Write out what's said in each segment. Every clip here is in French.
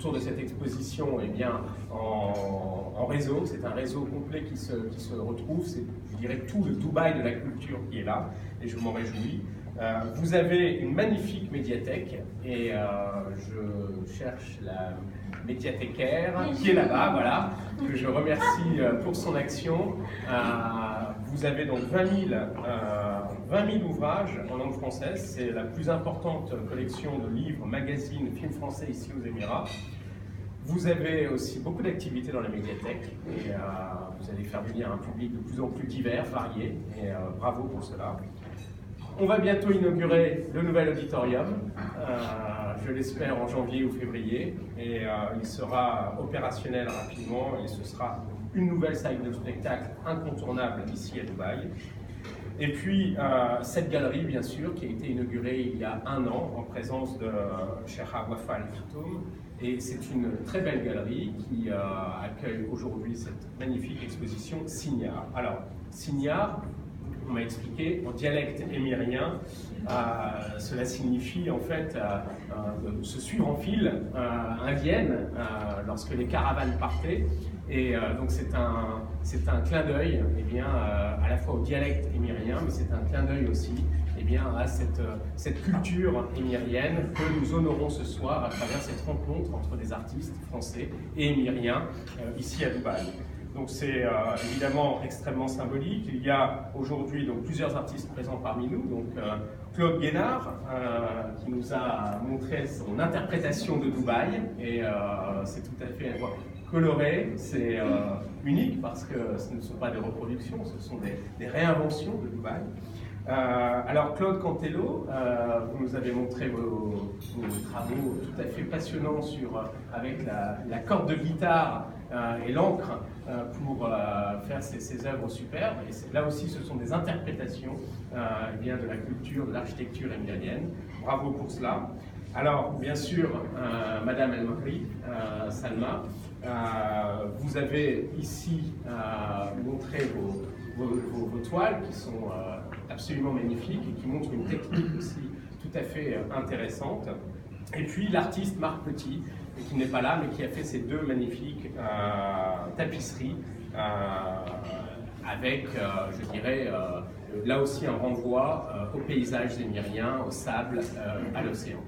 autour de cette exposition eh bien, en réseau. C'est un réseau complet qui se retrouve. C'est, je dirais, tout le Dubaï de la culture qui est là, et je m'en réjouis. Vous avez une magnifique médiathèque, et je cherche la médiathécaire qui est là-bas, voilà, que je remercie pour son action. Vous avez donc 20 000 ouvrages en langue française. C'est la plus importante collection de livres, magazines, films français ici aux Émirats. Vous avez aussi beaucoup d'activités dans la médiathèque, et vous allez faire venir un public de plus en plus divers, varié, et bravo pour cela. On va bientôt inaugurer le nouvel auditorium, je l'espère en janvier ou février, et il sera opérationnel rapidement, et ce sera une nouvelle salle de spectacle incontournable ici à Dubaï. Et puis cette galerie, bien sûr, qui a été inaugurée il y a 1 an en présence de Cheikh Wafa Al Maktoum. Et c'est une très belle galerie qui accueille aujourd'hui cette magnifique exposition Signar. Alors, Signar, on m'a expliqué, en dialecte émirien, cela signifie en fait se suivre en file indienne lorsque les caravanes partaient. Et donc c'est un clin d'œil eh bien, à la fois au dialecte émirien, mais c'est un clin d'œil aussi eh bien, à cette culture émirienne que nous honorons ce soir à travers cette rencontre entre des artistes français et émiriens ici à Dubaï. Donc c'est évidemment extrêmement symbolique. Il y a aujourd'hui donc plusieurs artistes présents parmi nous. Donc Claude Guénard qui nous a montré son interprétation de Dubaï, et c'est tout à fait coloré, c'est unique parce que ce ne sont pas des reproductions, ce sont des réinventions de Dubaï. Alors Claude Cantello, vous nous avez montré vos travaux tout à fait passionnants avec la corde de guitare et l'encre pour faire ces œuvres superbes. Et là aussi, ce sont des interprétations eh bien, de la culture, de l'architecture émirienne. Bravo pour cela. Alors, bien sûr, Madame El Makri, Salma, vous avez ici montré vos toiles qui sont absolument magnifiques et qui montrent une technique aussi tout à fait intéressante. Et puis l'artiste Marc Petit, qui n'est pas là, mais qui a fait ces 2 magnifiques tapisseries avec, je dirais, là aussi un renvoi aux paysages émiriens, au sable, à l'océan.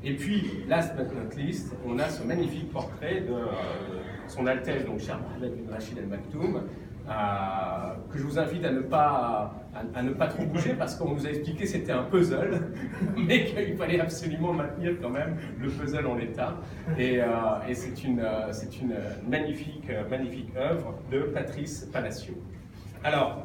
Et puis, last but not least, on a ce magnifique portrait de son Altesse, donc Cheikh Mohammed bin Rachid Al Maktoum, que je vous invite à ne pas trop bouger, parce qu'on nous a expliqué que c'était un puzzle, mais qu'il fallait absolument maintenir quand même le puzzle en l'état. Et c'est une magnifique œuvre de Patrice Palacio. Alors,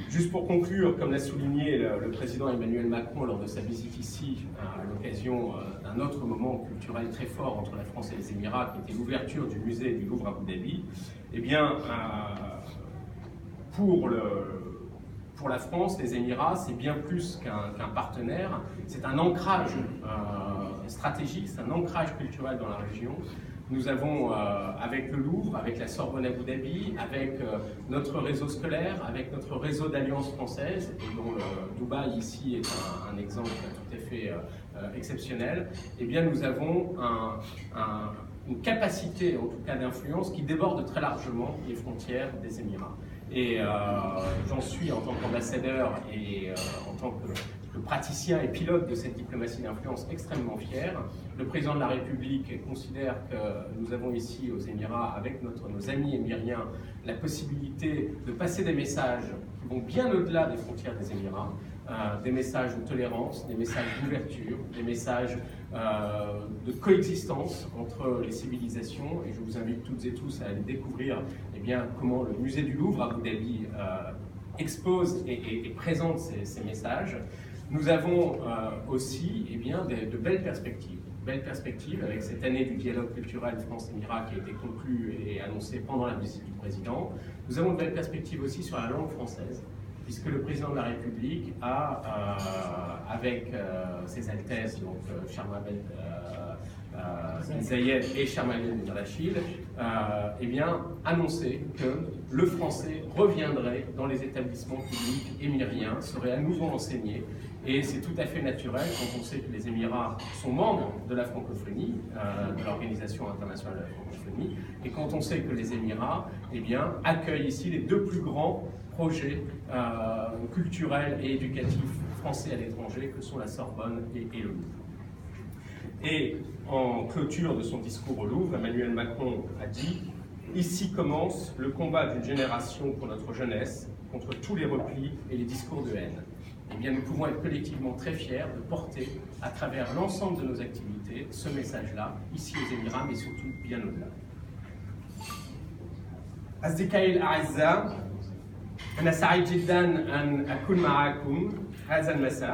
juste pour conclure, comme l'a souligné le président Emmanuel Macron lors de sa visite ici, à l'occasion d'un autre moment culturel très fort entre la France et les Émirats, qui était l'ouverture du musée du Louvre à Abu Dhabi, eh bien, pour la France, les Émirats, c'est bien plus qu'un partenaire, c'est un ancrage stratégique, c'est un ancrage culturel dans la région. Nous avons, avec le Louvre, avec la Sorbonne Abu Dhabi, avec notre réseau scolaire, avec notre réseau d'alliances françaises, et dont Dubaï ici est un exemple tout à fait exceptionnel, eh bien nous avons une capacité, en tout cas d'influence, qui déborde très largement les frontières des Émirats. Et j'en suis, en tant qu'ambassadeur et en tant que praticien et pilote de cette diplomatie d'influence, extrêmement fier. Le président de la République considère que nous avons ici aux Émirats, avec nos amis émiriens, la possibilité de passer des messages qui vont bien au-delà des frontières des Émirats, des messages de tolérance, des messages d'ouverture, des messages de coexistence entre les civilisations. Et je vous invite toutes et tous à aller découvrir eh bien, comment le musée du Louvre à Abu Dhabi expose et présente ces messages. Nous avons aussi eh bien, de belles perspectives. Belle perspective avec cette année du dialogue culturel France-Émirats qui a été conclue et annoncée pendant la visite du président. Nous avons de belles perspectives aussi sur la langue française, puisque le président de la République a, avec ses Altesses, donc Charles Mohammed Zayed et Chamaïl Ben Rachid, eh bien, annonçaient que le français reviendrait dans les établissements publics émiriens, serait à nouveau enseigné. Et c'est tout à fait naturel quand on sait que les Émirats sont membres de la francophonie, de l'Organisation internationale de la francophonie, et quand on sait que les Émirats, eh bien, accueillent ici les deux plus grands projets culturels et éducatifs français à l'étranger, que sont la Sorbonne et le Louvre. Et en clôture de son discours au Louvre, Emmanuel Macron a dit « Ici commence le combat d'une génération pour notre jeunesse, contre tous les replis et les discours de haine. » Eh bien, nous pouvons être collectivement très fiers de porter, à travers l'ensemble de nos activités, ce message-là, ici aux Émirats, mais surtout bien au-delà. أصدقائي الأعزاء، أنا سعيد جدا أن أكون معكم هذا المساء.